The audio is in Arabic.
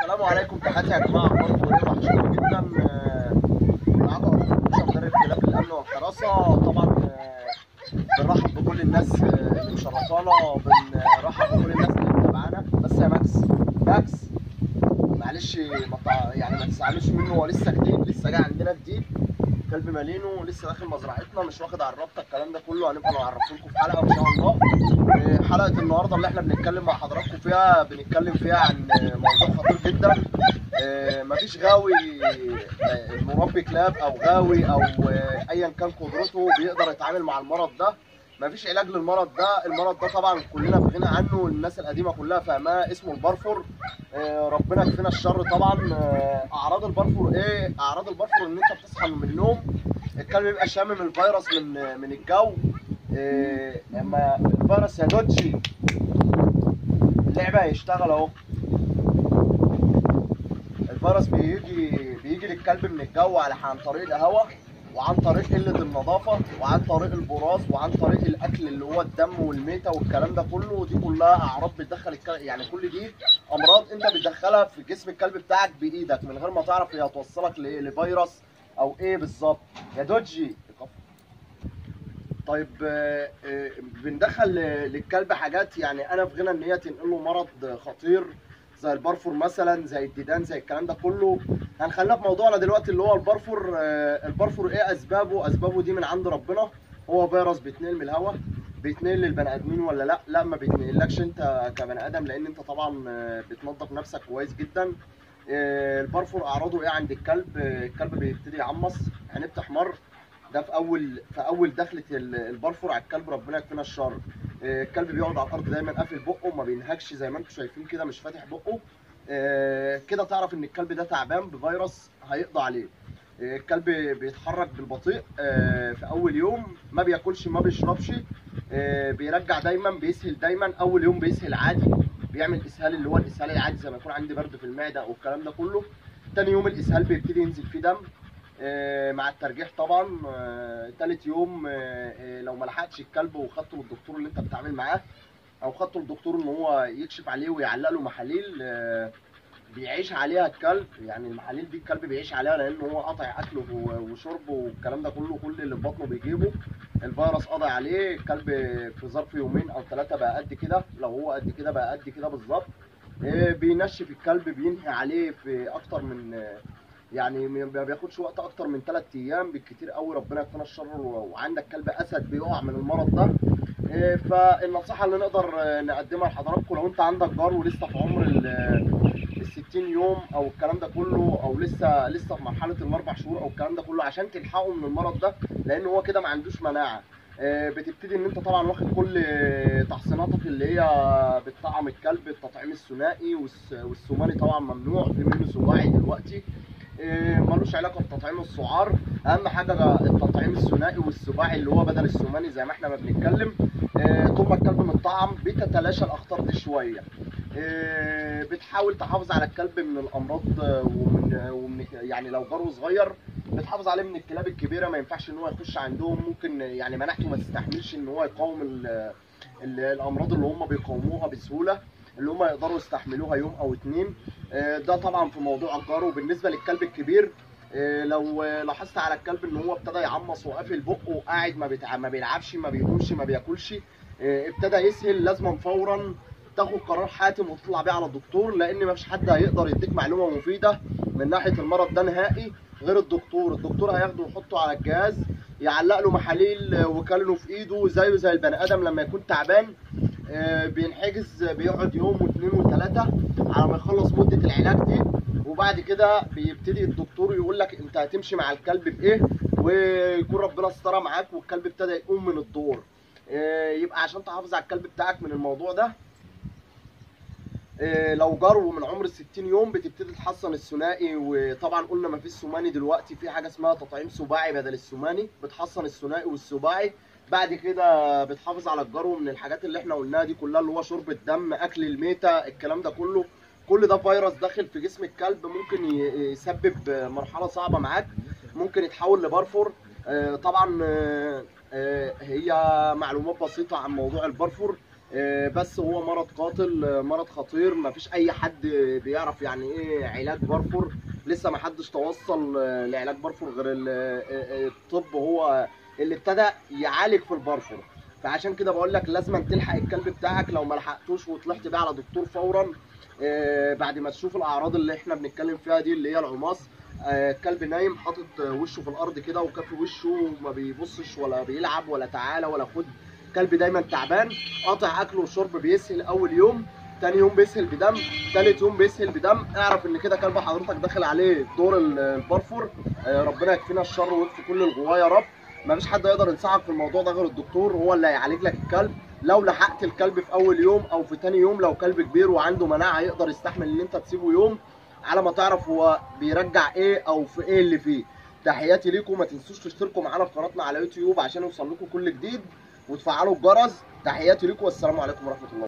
السلام عليكم، تحياتي يا جماعه. اخباركم ايه؟ وحشتوني جدا. معاكم مدرب كلاب الامن والحراسه. طبعا بنرحب بكل الناس اللي مشرفانا، بنرحب بكل الناس اللي متابعانا. بس يا ماكس معلش يعني ما تزعلوش منه، هو لسه جديد، لسه جاي عندنا جديد. كلب مالينو لسه داخل مزرعتنا، مش واخد على الرابطه. الكلام ده كله هنبقى نعرفه لكم في حلقه ان شاء الله. حلقه النهارده اللي احنا بنتكلم مع حضراتكم فيها، بنتكلم فيها عن موضوع خطير جدا. مفيش غاوي مربي كلاب او غاوي او ايا كان قدرته بيقدر يتعامل مع المرض ده. مفيش علاج للمرض ده. المرض ده طبعا كلنا في غنى عنه، الناس القديمه كلها فاهماه، اسمه البرفور. ربنا يكفينا الشر طبعا. اعراض البرفور ايه؟ اعراض البرفور ان انت بتصحى من النوم، الكلب بيبقى شامم الفيروس من الجو. اما الفيروس يا دوتشي اللعبه هيشتغل اهو. الفيروس بيجي للكلب من الجو عن طريق الهواء، وعن طريق قله النظافه، وعن طريق البراز، وعن طريق الاكل اللي هو الدم والميته والكلام ده كله. دي كلها اعراض بتدخل الكلب، يعني كل دي امراض انت بتدخلها في جسم الكلب بتاعك بايدك من غير ما تعرف هي هتوصلك لفيروس او ايه بالظبط يا دوجي. طيب بندخل للكلب حاجات يعني انا في غنى ان هي تنقل له مرض خطير زي البرفور مثلا، زي الديدان، زي الكلام ده كله. هنخلينا في موضوعنا دلوقتي اللي هو البرفور. البرفور ايه اسبابه؟ اسبابه دي من عند ربنا. هو فيروس بيتنقل من الهواء. بيتنقل للبني ادمين ولا لا؟ لا، ما بيتنقلكش انت كبني ادم، لان انت طبعا بتنظف نفسك كويس جدا. البرفور اعراضه ايه عند الكلب؟ الكلب بيبتدي يعمص، عينيه بتحمر. ده في اول دخله البرفور على الكلب، ربنا يكفينا الشر. الكلب بيقعد على الارض دايما قافل بقه، ما بينهكش زي ما انتم شايفين كده، مش فاتح بقه. كده تعرف ان الكلب ده تعبان بفيروس هيقضي عليه. الكلب بيتحرك بالبطيء في اول يوم، ما بياكلش، ما بيشربش. بيرجع دايما، بيسهل دايما. اول يوم بيسهل عادي، بيعمل اسهال اللي هو الاسهال العادي زي ما يكون عندي برد في المعده او الكلام ده كله. تاني يوم الاسهال بيبتدي ينزل فيه دم مع الترجيح طبعا. تالت يوم لو ما لحقتش الكلب وخدته للدكتور اللي انت بتتعامل معاه، او خدته للدكتور ان هو يكشف عليه ويعلق له محاليل بيعيش عليها الكلب. يعني المحاليل دي الكلب بيعيش عليها، لان هو قطع اكله وشربه والكلام ده كله، كل اللي في بطنه بيجيبه. الفيروس قضى عليه الكلب في ظرف يومين او ثلاثه بقى قد كده. لو هو قد كده بقى قد كده بالظبط. بينشف الكلب، بينهي عليه في اكتر من يعني ما بياخدش وقت اكتر من 3 ايام بالكتير قوي. ربنا يكفينا الشر. وعندك كلب اسد بيقع من المرض ده. فالنصيحه اللي نقدر نقدمها لحضراتكم، لو انت عندك جار ولسه في عمر ال 60 يوم او الكلام ده كله، او لسه في مرحله الاربع شهور او الكلام ده كله، عشان تلحقه من المرض ده، لان هو كده ما عندوش مناعه. بتبتدي ان انت طبعا واخد كل تحصيناتك اللي هي بتطعم الكلب. التطعيم الثنائي والسماني طبعا ممنوع، في منه سباعي دلوقتي ملوش علاقه بتطعيم السعار. اهم حاجه التطعيم الثنائي والسباعي اللي هو بدل السماني زي ما احنا ما بنتكلم. طول ما الكلب متطعم بتتلاشى الاخطار دي شويه. بتحاول تحافظ على الكلب من الامراض ومن يعني لو جاره صغير بتحافظ عليه من الكلاب الكبيره. ما ينفعش ان هو يخش عندهم، ممكن يعني مناعته ما تستحملش ان هو يقاوم الامراض اللي هم بيقاوموها بسهوله، اللي هم يقدروا يستحملوها يوم او اتنين. ده طبعا في موضوع الجار. وبالنسبه للكلب الكبير، لو لاحظت على الكلب ان هو ابتدى يعمص وقافل بقه وقاعد ما بيلعبش، ما بيقومش، ما بياكلش، ابتدى يسهل، لازم فورا تاخد قرار حاتم وتطلع بيه على الدكتور، لان ما فيش حد هيقدر يديك معلومه مفيده من ناحيه المرض ده نهائي غير الدكتور. الدكتور هياخده ويحطه على الجهاز، يعلق له محاليل وكالونه في ايده زيه زي البني ادم لما يكون تعبان. بينحجز، بيقعد يوم واثنين وثلاثه على ما يخلص مده العلاج دي. وبعد كده بيبتدي الدكتور يقول لك انت هتمشي مع الكلب بايه، ويكون ربنا استرى معاك والكلب ابتدى يقوم من الدور. يبقى عشان تحافظ على الكلب بتاعك من الموضوع ده، لو جروا من عمر 60 يوم بتبتدي تحصن الثنائي. وطبعا قلنا ما فيش سماني دلوقتي، في حاجه اسمها تطعيم سباعي بدل السماني، بتحصن الثنائي والسباعي. بعد كده بتحافظ على الجرو من الحاجات اللي احنا قلناها دي كلها، اللي هو شرب الدم، اكل الميته، الكلام ده كله. كل ده فيروس داخل في جسم الكلب ممكن يسبب مرحله صعبه معاك، ممكن يتحول لبرفور. طبعا هي معلومات بسيطه عن موضوع البرفور. بس هو مرض قاتل، مرض خطير، مفيش اي حد بيعرف يعني ايه علاج بارفور. لسه ما حدش توصل لعلاج بارفور غير الطب هو اللي ابتدى يعالج في البارفور. فعشان كده بقول لك لازم تلحق الكلب بتاعك، لو ما لحقتوش وطلعت بيه على دكتور فورا بعد ما تشوف الاعراض اللي احنا بنتكلم فيها دي اللي هي العماص. الكلب نايم حاطط وشه في الارض كده وكافي وشه، ما بيبصش ولا بيلعب ولا تعالى ولا خد. كلب دايما تعبان، قاطع اكل وشرب، بيسهل اول يوم، تاني يوم بيسهل بدم، تالت يوم بيسهل بدم. اعرف ان كده كلب حضرتك داخل عليه دور البارفور. ربنا يكفينا الشر ويكفي كل الغوايه يا رب. مفيش حد يقدر ينصحك في الموضوع ده غير الدكتور، هو اللي هيعالج لك الكلب. لو لحقت الكلب في اول يوم او في تاني يوم، لو كلب كبير وعنده مناعه يقدر يستحمل ان انت تسيبه يوم على ما تعرف هو بيرجع ايه او في ايه اللي فيه. تحياتي ليكم، ما تنسوش تشتركوا معانا في قناتنا على يوتيوب عشان يوصل لكم كل جديد وتفعلوا الجرس. تحياتي لكم والسلام عليكم ورحمه الله.